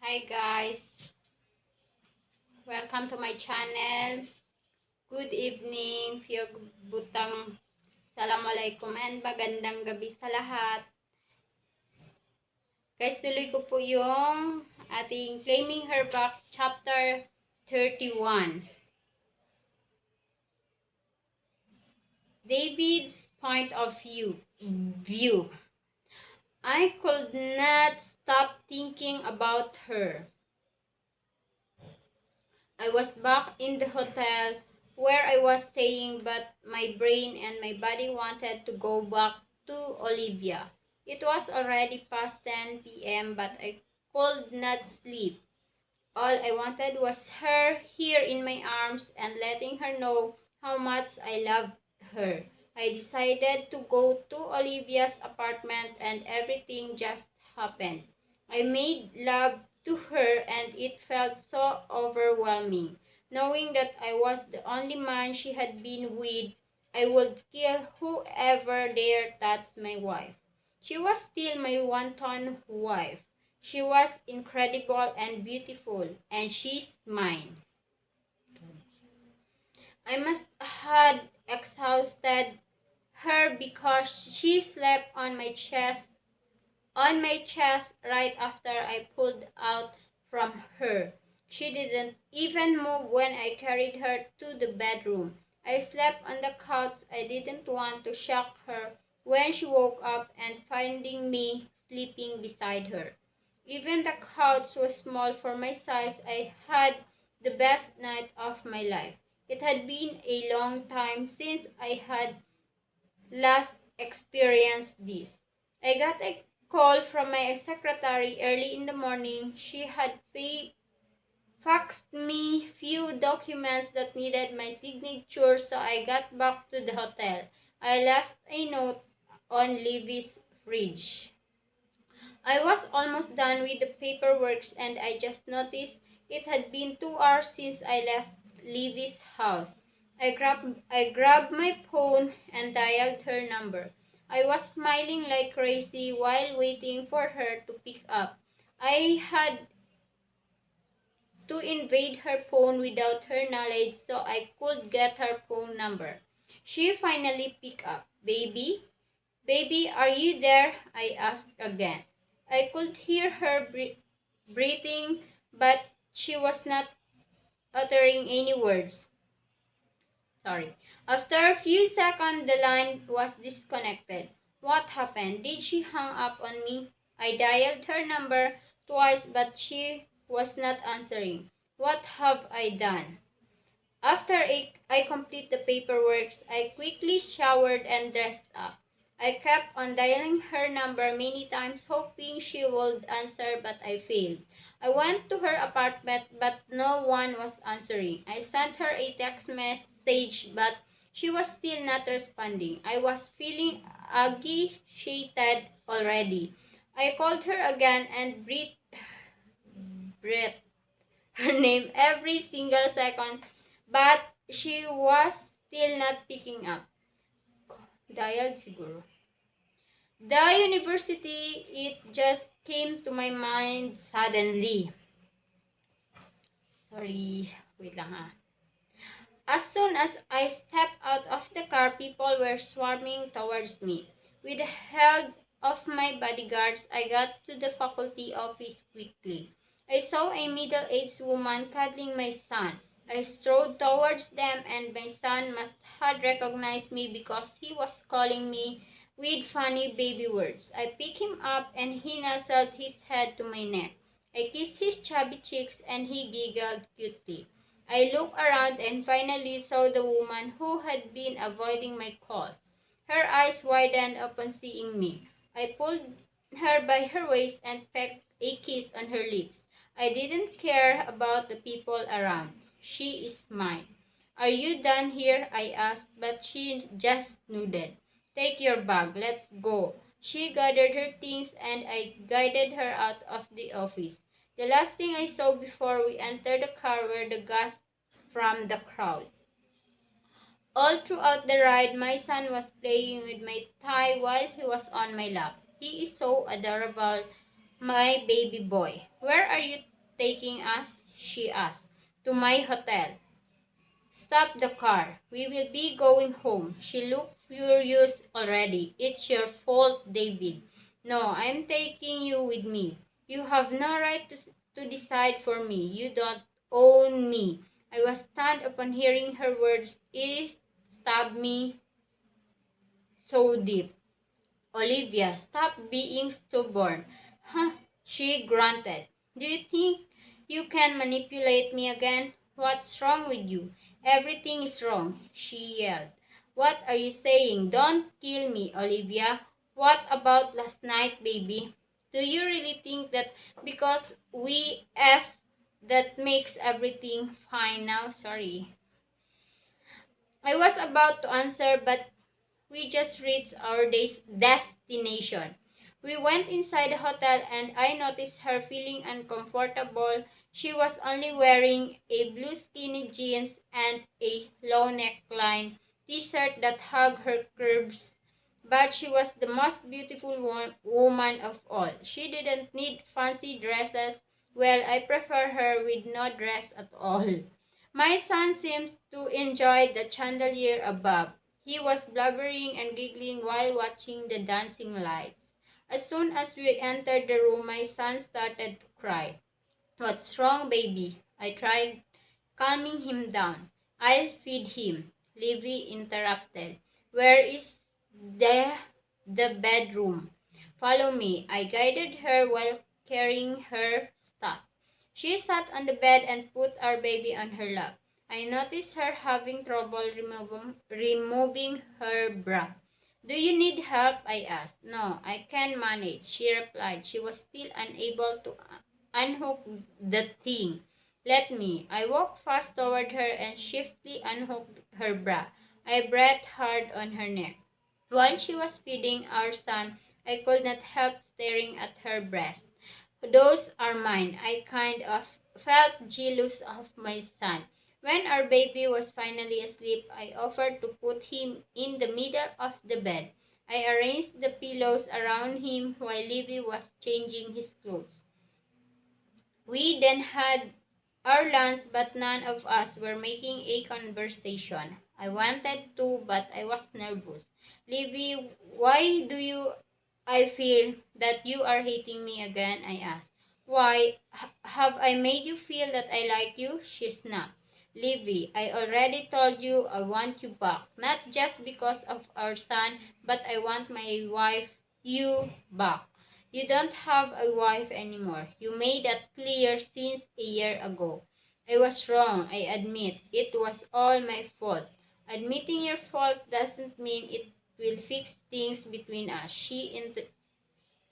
Hi guys, welcome to my channel. Good evening, Piyog Butang. Assalamualaikum and magandang gabi sa lahat. Guys, tuloy ko po yung ating Claiming Her Back chapter 31. David's point of view. I could not stop thinking about her. I was back in the hotel where I was staying, but my brain and my body wanted to go back to Olivia. It was already past 10 p.m., but I could not sleep. All I wanted was her here in my arms and letting her know how much I loved her. I decided to go to Olivia's apartment and everything just happened. I made love to her and it felt so overwhelming. Knowing that I was the only man she had been with, I would kill whoever dared touch my wife. She was still my wanton wife. She was incredible and beautiful, and she's mine. I must have exhausted her because she slept on my chest right after I pulled out from her. She didn't even move when I carried her to the bedroom. I slept on the couch. I didn't want to shock her when she woke up and finding me sleeping beside her. Even the couch was small for my size. I had the best night of my life. It had been a long time since I had last experienced this. I got a call from my secretary early in the morning. She had faxed me few documents that needed my signature, so I got back to the hotel. I left a note on Livy's fridge. I was almost done with the paperwork and I just noticed it had been 2 hours since I left Livy's house. I grabbed my phone and dialed her number. I was smiling like crazy while waiting for her to pick up. I had to invade her phone without her knowledge so I could get her phone number. She finally picked up. Baby? Baby, are you there? I asked again. I could hear her breathing, but she was not uttering any words. Sorry. After a few seconds, the line was disconnected. What happened? Did she hang up on me? I dialed her number twice, but she was not answering. What have I done? After I complete the paperwork, I quickly showered and dressed up. I kept on dialing her number many times, hoping she would answer, but I failed. I went to her apartment, but no one was answering. I sent her a text message, but she was still not responding. I was feeling agitated already. I called her again and breathed her name every single second, but she was still not picking up. Dialed siguro. The university, it just came to my mind suddenly. Sorry, wait lang ha. As soon as I stepped out of the car, people were swarming towards me. With the help of my bodyguards, I got to the faculty office quickly. I saw a middle-aged woman cuddling my son. I strode towards them, and my son must have recognized me because he was calling me with funny baby words. I picked him up, and he nestled his head to my neck. I kissed his chubby cheeks, and he giggled cutely. I looked around and finally saw the woman who had been avoiding my calls. Her eyes widened upon seeing me. I pulled her by her waist and pecked a kiss on her lips. I didn't care about the people around. She is mine. Are you done here? I asked, but she just nodded. Take your bag. Let's go. She gathered her things and I guided her out of the office. The last thing I saw before we entered the car were the gasps from the crowd. All throughout the ride, my son was playing with my tie while he was on my lap. He is so adorable. my baby boy. Where are you taking us? She asked. To my hotel. Stop the car. We will be going home. She looked furious already. It's your fault, David. No, I'm taking you with me. You have no right to decide for me. You don't own me. I was stunned upon hearing her words. It stabbed me so deep. Olivia, stop being stubborn. Huh? She grunted. Do you think you can manipulate me again? What's wrong with you? Everything is wrong, she yelled. What are you saying? Don't kill me, Olivia. What about last night, baby? Do you really think that because we F that makes everything fine now? Sorry. I was about to answer, but we just reached our destination. We went inside the hotel and I noticed her feeling uncomfortable. She was only wearing a blue skinny jeans and a low neckline t-shirt that hugged her curves. But she was the most beautiful woman of all. She didn't need fancy dresses. Well, I prefer her with no dress at all. My son seems to enjoy the chandelier above. He was blubbering and giggling while watching the dancing lights. As soon as we entered the room, my son started to cry. What's wrong, baby? I tried calming him down. I'll feed him, Livy interrupted. Where is the bedroom? Follow me. I guided her while carrying her stuff. She sat on the bed and put our baby on her lap. I noticed her having trouble removing her bra. Do you need help? I asked. No, I can manage, she replied. She was still unable to unhook the thing. Let me. I walked fast toward her and swiftly unhooked her bra. I breathed hard on her neck. While she was feeding our son, I could not help staring at her breasts. Those are mine. I kind of felt jealous of my son. When our baby was finally asleep, I offered to put him in the middle of the bed. I arranged the pillows around him while Livy was changing his clothes. We then had our lunch, but none of us were making a conversation. I wanted to, but I was nervous. Livy, why do you I feel that you are hating me again? I asked. Why, have I made you feel that I like you? She snapped. Livy, I already told you I want you back, not just because of our son, but I want my wife, you, back. You don't have a wife anymore. You made that clear since a year ago. I was wrong, I admit. It was all my fault. Admitting your fault doesn't mean it will fix things between us, she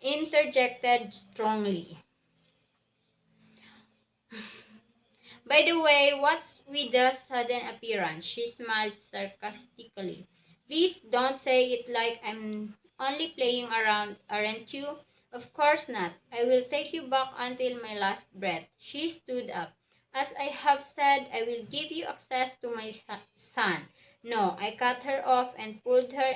interjected strongly. By the way, what's with the sudden appearance? She smiled sarcastically. Please don't say it like I'm only playing around, aren't you? Of course not. I will take you back until my last breath. She stood up. As I have said, I will give you access to my son. No, I cut her off and pulled her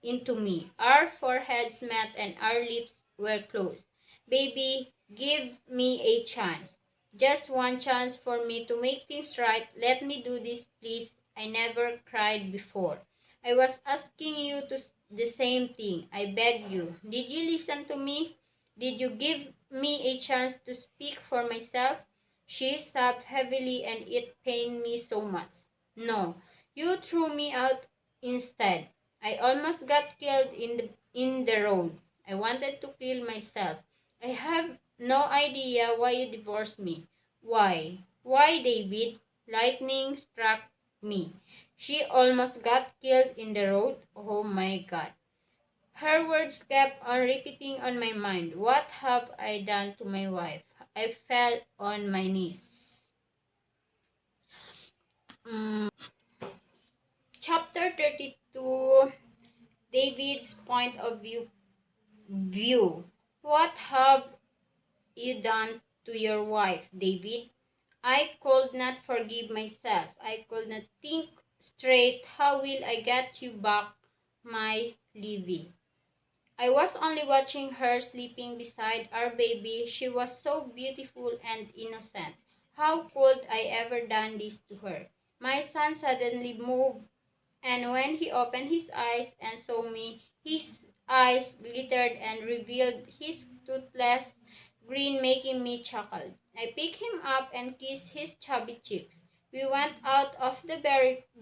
into me. Our foreheads met and our lips were closed. Baby, give me a chance. Just one chance for me to make things right. Let me do this, please. I never cried before. I was asking you to the same thing. I beg you. Did you listen to me? Did you give me a chance to speak for myself? She sobbed heavily and it pained me so much. No, you threw me out instead. I almost got killed in the road. I wanted to kill myself. I have no idea why you divorced me. Why? Why, David? Lightning struck me. She almost got killed in the road. Oh my God. Her words kept on repeating on my mind. What have I done to my wife? I fell on my knees. Chapter 32, David's point of view. What have you done to your wife, David? I could not forgive myself. I could not think straight. How will I get you back, my Livy? I was only watching her sleeping beside our baby. She was so beautiful and innocent. How could I ever done this to her? My son suddenly moved, and when he opened his eyes and saw me, his eyes glittered and revealed his toothless grin, making me chuckle. I picked him up and kissed his chubby cheeks. We went out of the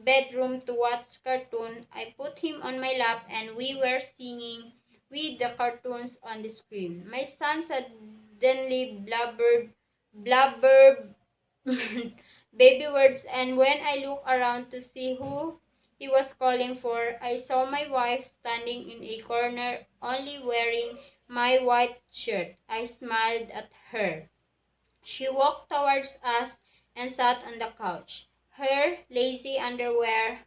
bedroom to watch cartoon. I put him on my lap and we were singing with the cartoons on the screen. My son suddenly blubbered baby words, and when I looked around to see who he was calling for, I saw my wife standing in a corner, only wearing my white shirt. I smiled at her. She walked towards us and sat on the couch. Her lacy underwear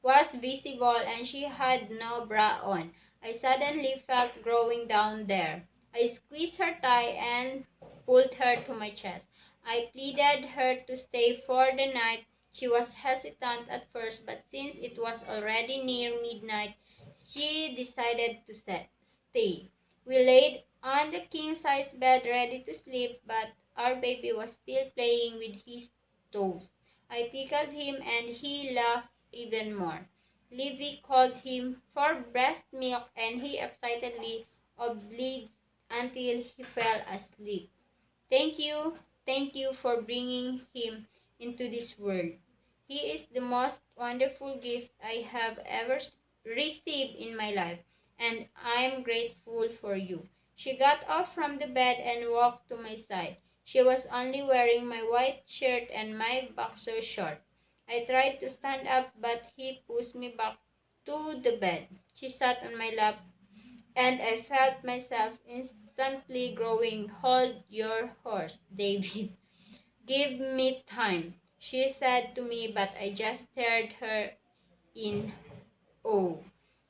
was visible and she had no bra on. I suddenly felt growing down there. I squeezed her thigh and pulled her to my chest. I pleaded her to stay for the night. She was hesitant at first, but since it was already near midnight, she decided to stay. We laid on the king-size bed ready to sleep, but our baby was still playing with his toes. I tickled him and he laughed even more. Livy called him for breast milk and he excitedly obliged until he fell asleep. Thank you for bringing him into this world. He is the most wonderful gift I have ever received in my life, and I am grateful for you. She got off from the bed and walked to my side. She was only wearing my white shirt and my boxer short. I tried to stand up, but he pushed me back to the bed. She sat on my lap and I felt myself instantly growing. Hold your horse, David. Give me time, she said to me, but I just stared her in awe.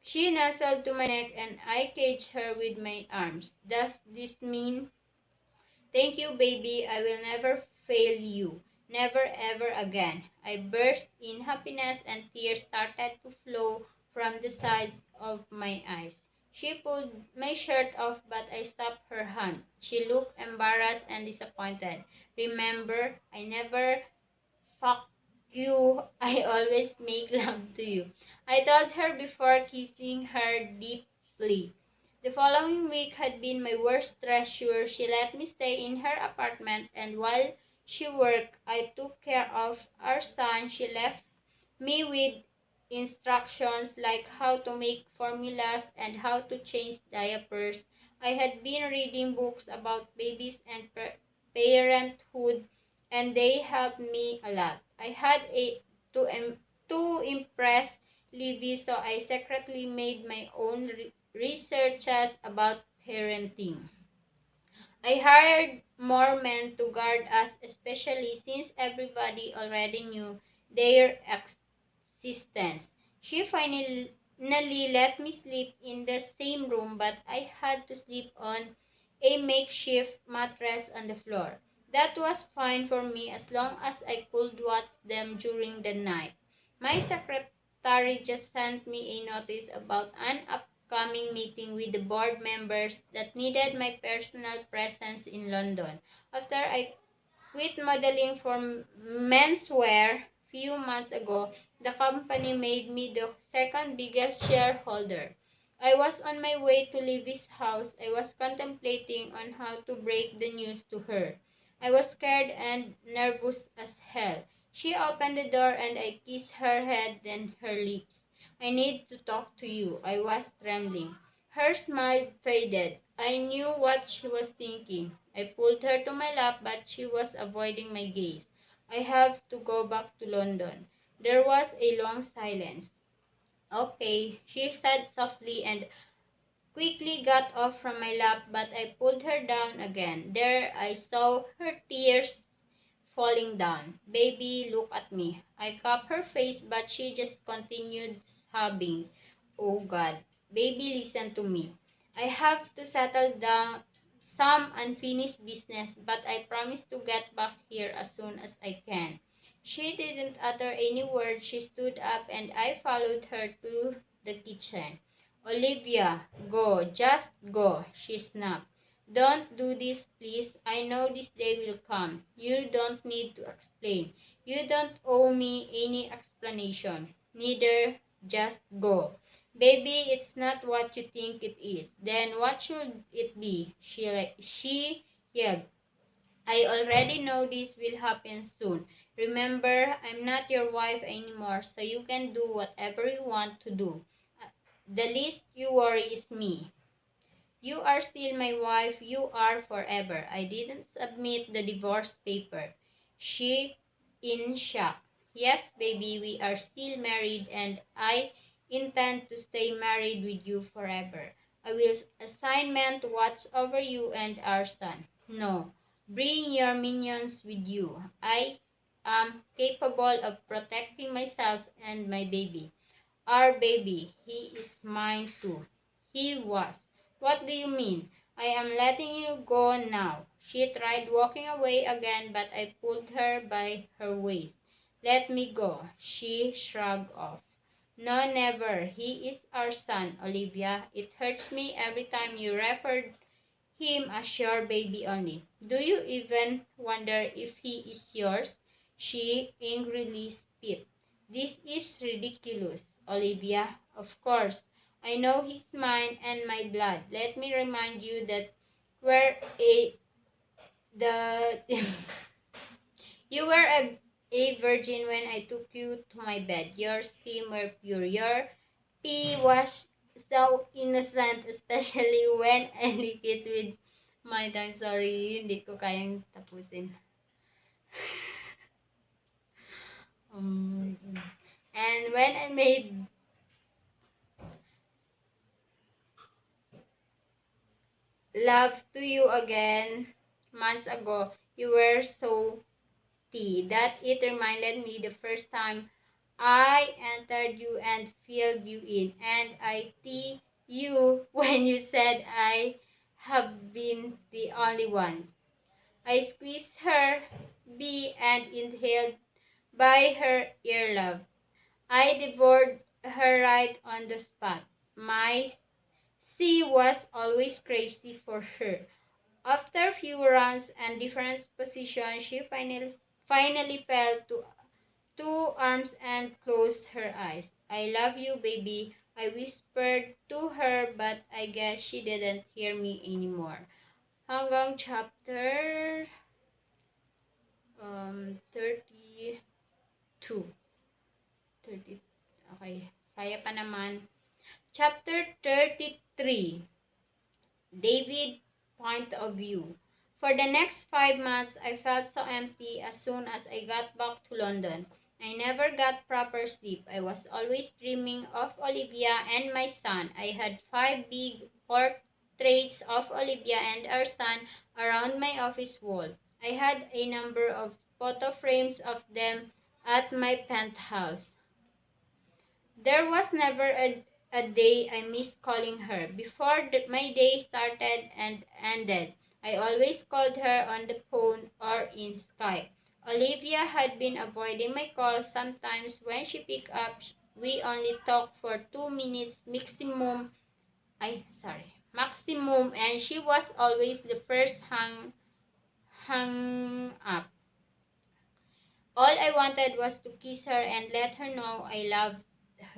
She nestled to my neck and I caged her with my arms. Does this mean? Thank you, baby. I will never fail you. Never ever again. I burst in happiness and tears started to flow from the sides of my eyes. She pulled my shirt off, but I stopped her hand. She looked embarrassed and disappointed. Remember, I never fuck you. I always make love to you, I told her before kissing her deeply. The following week had been my worst treasure. She let me stay in her apartment, and while she worked, I took care of our son. She left me with instructions like how to make formulas and how to change diapers. I had been reading books about babies and parenthood, and they helped me a lot. I had to impress Livy, so I secretly made my own researches about parenting. I hired more men to guard us, especially since everybody already knew their existence. She finally let me sleep in the same room, but I had to sleep on a makeshift mattress on the floor. That was fine for me as long as I could watch them during the night. My secretary just sent me a notice about an upcoming meeting with the board members that needed my personal presence in London. After I quit modeling for menswear few months ago, the company made me the second biggest shareholder. I was on my way to Livy's house. I was contemplating on how to break the news to her. I was scared and nervous as hell. She opened the door and I kissed her head, then her lips. I need to talk to you. I was trembling. Her smile faded. I knew what she was thinking. I pulled her to my lap, but she was avoiding my gaze. I have to go back to London. There was a long silence. Okay, she said softly and quickly got off from my lap, but I pulled her down again. There I saw her tears falling down. Baby, look at me. I cupped her face, but she just continued sobbing. Oh God. Baby, listen to me. I have to settle down some unfinished business, but I promise to get back here as soon as I can. She didn't utter any word. She stood up and I followed her to the kitchen. Olivia, go, just go, she snapped. Don't do this, please. I know this day will come. You don't need to explain. You don't owe me any explanation. Neither, just go. Baby, it's not what you think it is. Then what should it be? She yelled. I already know this will happen soon. Remember, I'm not your wife anymore, so you can do whatever you want to do. The least you worry is me. You are still my wife. You are forever. I didn't submit the divorce paper. She in shock. Yes, baby, we are still married and I intend to stay married with you forever. I will assign men to watch over you and our son. No, bring your minions with you. I am capable of protecting myself and my baby. Our baby, he is mine too. He was. What do you mean? I am letting you go now. She tried walking away again, but I pulled her by her waist. Let me go. She shrugged off. No, never. He is our son, Olivia. It hurts me every time you refer him as your baby only. Do you even wonder if he is yours? She angrily spit. This is ridiculous, Olivia. Of course, I know he's mine and my blood. Let me remind you that we're a the you were a virgin when I took you to my bed. Your skin were pure. Your pee was so innocent, especially when I lick it with my tongue. Sorry, hindi ko kayang tapusin. Um, and when I made love to you again months ago, you were so tea that it reminded me the first time I entered you and filled you in, and I tea you when you said I have been the only one. I squeezed her bee and inhaled by her earlobe. I devoured her right on the spot. My sea was always crazy for her. After a few rounds and different positions, she finally fell to two arms and closed her eyes. I love you, baby, I whispered to her, but I guess she didn't hear me anymore. Hanggang chapter 32. 30, okay, kaya pa naman. Chapter 33. David point of view. For the next 5 months, I felt so empty as soon as I got back to London. I never got proper sleep. I was always dreaming of Olivia and my son. I had 5 big portraits of Olivia and our son around my office wall. I had a number of photo frames of them at my penthouse. There was never a day I missed calling her. Before my day started and ended, I always called her on the phone or in Skype. Olivia had been avoiding my calls. Sometimes when she picked up, we only talked for 2 minutes maximum, and she was always the first hung up. All I wanted was to kiss her and let her know I loved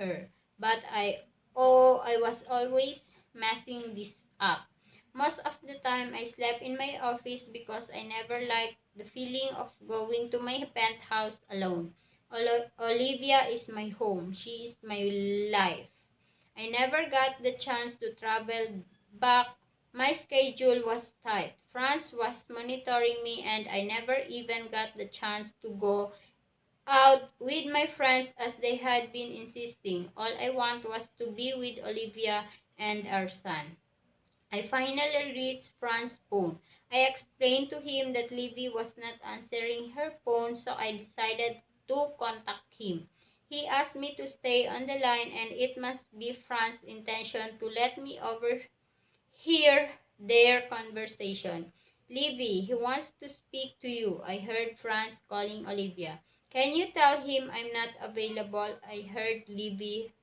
her. But I was always messing this up. Most of the time I slept in my office because I never liked the feeling of going to my penthouse alone. Olivia is my home. She is my life. I never got the chance to travel back. My schedule was tight. France was monitoring me and I never even got the chance to go out with my friends as they had been insisting. All I want was to be with Olivia and our son. I finally reached Fran's phone. I explained to him that Livy was not answering her phone, so I decided to contact him. He asked me to stay on the line, and it must be Fran's intention to let me overhear their conversation. Livy, he wants to speak to you. I heard Franz calling Olivia. Can you tell him I'm not available? I heard Livy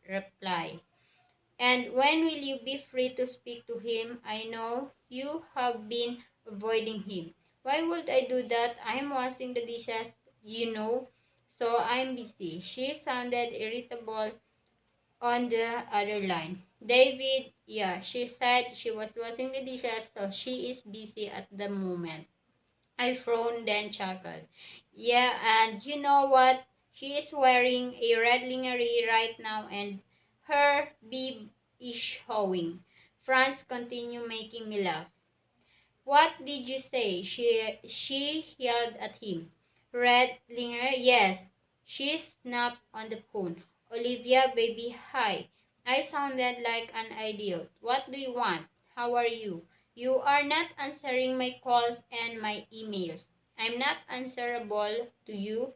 reply. And when will you be free to speak to him? I know you have been avoiding him. Why would I do that? I'm washing the dishes, you know, so I'm busy. She sounded irritable on the other line. David, yeah, she said she was washing the dishes, so she is busy at the moment. I frowned, then chuckled. Yeah, and you know what? She is wearing a red lingerie right now and her bib is showing. Franz continued making me laugh. What did you say? She yelled at him. Red lingerie? Yes. She snapped on the phone. Olivia, baby, hi. I sounded like an idiot. What do you want? How are you? You are not answering my calls and my emails. I'm not answerable to you.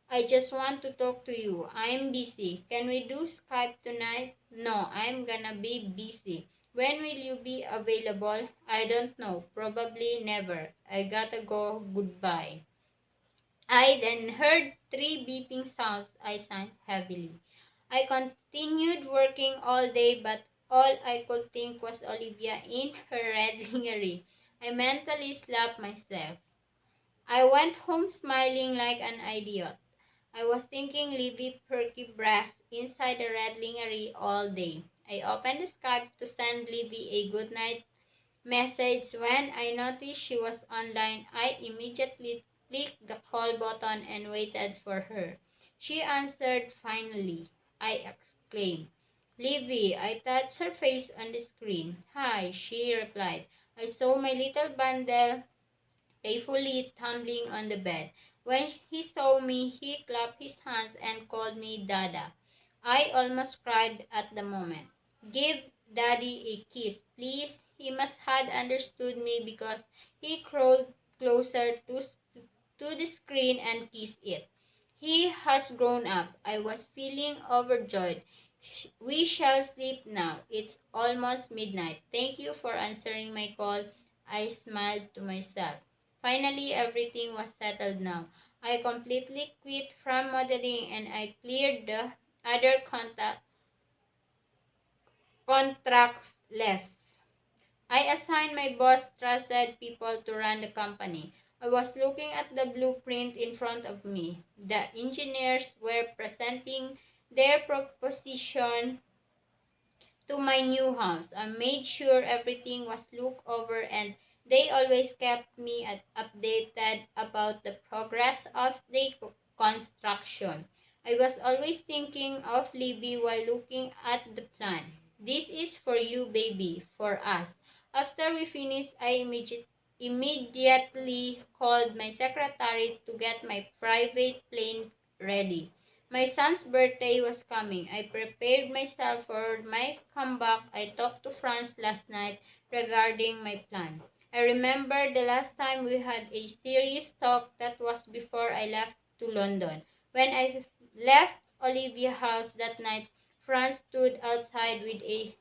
I just want to talk to you. I'm busy. Can we do Skype tonight? No, I'm gonna be busy. When will you be available? I don't know. Probably never. I gotta go. Goodbye. I then heard three beeping sounds. I sighed heavily. I continued working all day, but all I could think was Olivia in her red lingerie. I mentally slapped myself. I went home smiling like an idiot. I was thinking Libby perky breast inside the red lingerie all day. I opened the Skype to send Libby a good night message. When I noticed she was online, I immediately clicked the call button and waited for her. She answered finally. I exclaimed, Libby. I touched her face on the screen. Hi, she replied. I saw my little bundle playfully tumbling on the bed. When he saw me, he clapped his hands and called me Dada. I almost cried at the moment. Give Daddy a kiss, please. He must have understood me because he crawled closer to the screen and kissed it. He has grown up. I was feeling overjoyed. We shall sleep now. It's almost midnight. Thank you for answering my call. I smiled to myself. Finally, everything was settled now. I completely quit from modeling and I cleared the other contracts left. I assigned my boss trusted people to run the company. I was looking at the blueprint in front of me. The engineers were presenting their proposition to my new house. I made sure everything was looked over and they always kept me updated about the progress of the construction. I was always thinking of Libby while looking at the plan. This is for you, baby, for us. After we finished, immediately called my secretary to get my private plane ready. My son's birthday was coming. I prepared myself for my comeback. I talked to Franz last night regarding my plan. I remember the last time we had a serious talk. That was before I left to London. When I left Olivia's house that night, Franz stood outside with a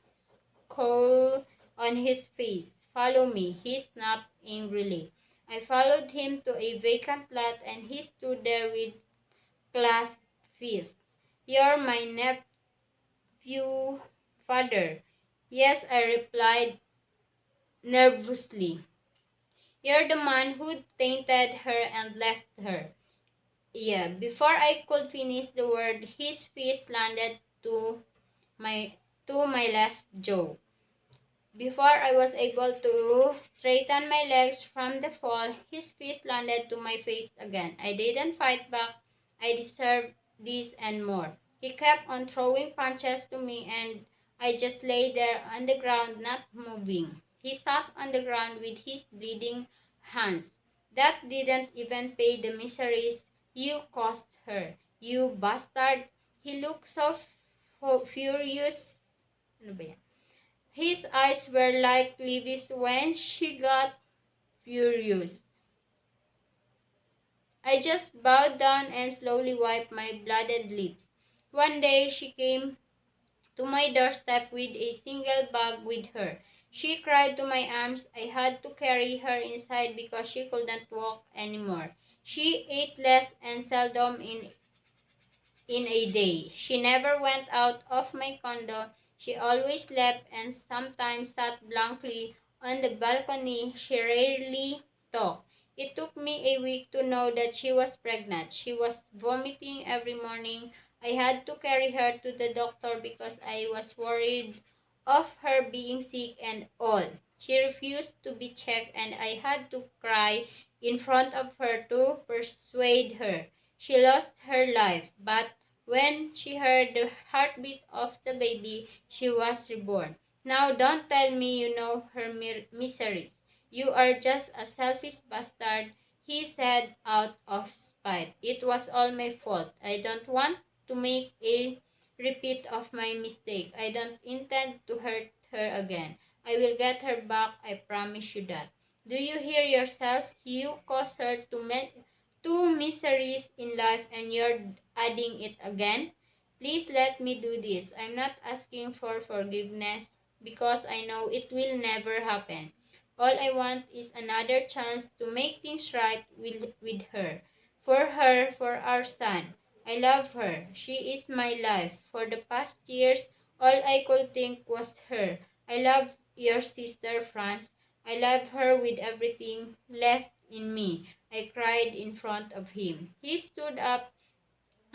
scowl on his face. Follow me, he snapped angrily. I followed him to a vacant lot and he stood there with clasped fists. You're my nephew, father. Yes, I replied nervously. You're the man who tainted her and left her. Yeah, before I could finish the word, his fist landed my to my left jaw. Before I was able to straighten my legs from the fall, his fist landed to my face again. I didn't fight back. I deserved this and more. He kept on throwing punches to me and I just lay there on the ground not moving. He sat on the ground with his bleeding hands. That didn't even pay the miseries you caused her, you bastard. He looked so furious. Ano ba yan? His eyes were like Livy's when she got furious. I just bowed down and slowly wiped my blooded lips. One day she came to my doorstep with a single bag with her. She cried to my arms. I had to carry her inside because she couldn't walk anymore. She ate less and seldom in a day. She never went out of my condo She always slept and sometimes sat blankly on the balcony. She rarely talked. It took me a week to know that she was pregnant. She was vomiting every morning. I had to carry her to the doctor because I was worried of her being sick and all. She refused to be checked and I had to cry in front of her to persuade her. She lost her life, but when she heard the heartbeat of the baby, she was reborn. Now don't tell me you know her miseries. You are just a selfish bastard, he said out of spite. It was all my fault. I don't want to make a repeat of my mistake. I don't intend to hurt her again. I will get her back, I promise you that. Do you hear yourself? You caused her two miseries in life and you're adding it again? Please let me do this. I'm not asking for forgiveness because I know it will never happen. All I want is another chance to make things right with her. For our son. I love her. She is my life. For the past years, all I could think was her. I love your sister, France. I love her with everything left in me. I cried in front of him. He stood up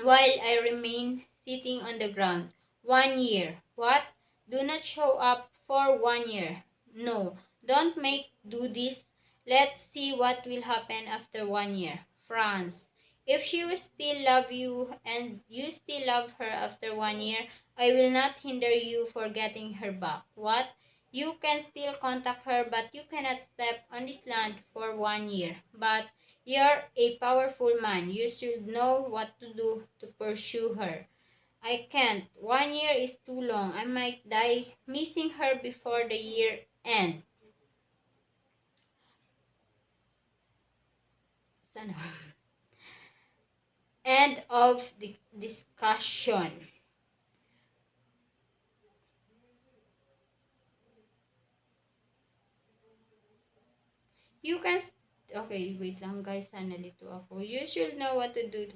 while I remained sitting on the ground. 1 year. What? Do not show up for 1 year. No, don't make do this. Let's see what will happen after 1 year. France. If she will still love you and you still love her after 1 year, I will not hinder you for getting her back. What? You can still contact her, but you cannot step on this land for 1 year. But you're a powerful man. You should know what to do to pursue her. I can't. 1 year is too long. I might die missing her before the year end. Sana. End of the discussion. You can... Okay, wait lang guys. Nalito ako. You should know what to do.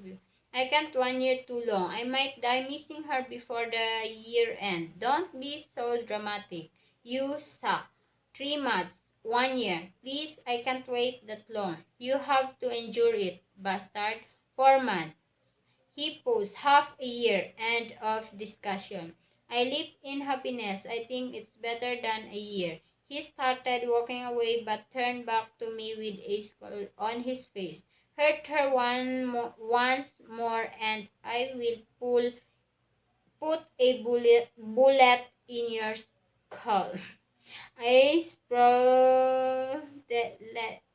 I can't 1 year too long. I might die missing her before the year end. Don't be so dramatic. You suck. 3 months. 1 year. Please, I can't wait that long. You have to endure it, bastard. 4 months. He posed half a year. End of discussion. I live in happiness. I think it's better than a year. He started walking away but turned back to me with a scowl on his face. Hurt her once more and I will put a bullet in your skull. I sprawled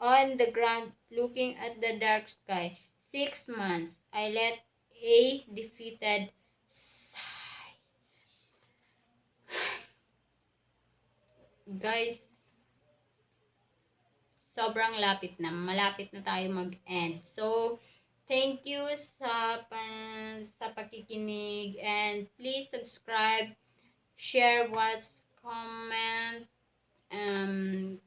on the ground looking at the dark sky. 6 months. I let a defeated sigh. Guys, sobrang lapit na. Malapit na tayo mag-end. So, thank you sa pakikinig and please subscribe, share, watch, comment,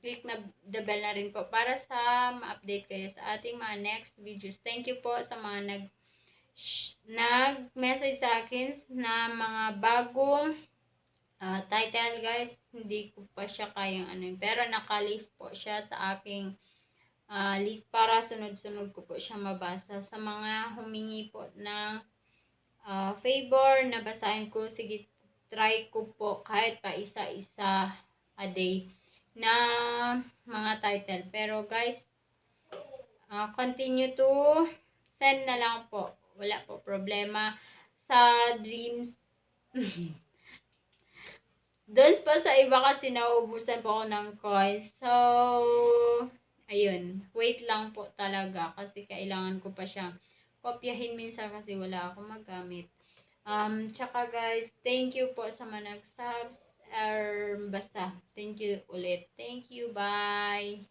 click na the bell na rin po para sa ma-update kayo sa ating mga next videos. Thank you po sa mga nag-message sa akin na mga bagong title guys. Hindi ko pa siya kayang ano, pero nakalist po siya sa aking list para sunod-sunod ko po siya mabasa. Sa mga humingi po ng favor na basahin ko, sige, try ko po kahit pa isa-isa a day na mga title. Pero guys, continue to send na lang po. Wala po problema sa dreams. Doon pa sa iba kasi nauubusan po ako ng coins. So, ayun. Wait lang po talaga kasi kailangan ko pa siyang kopyahin minsan kasi wala akong magamit. Tsaka guys, thank you po sa mga nag-subs. Basta, thank you ulit. Thank you, bye!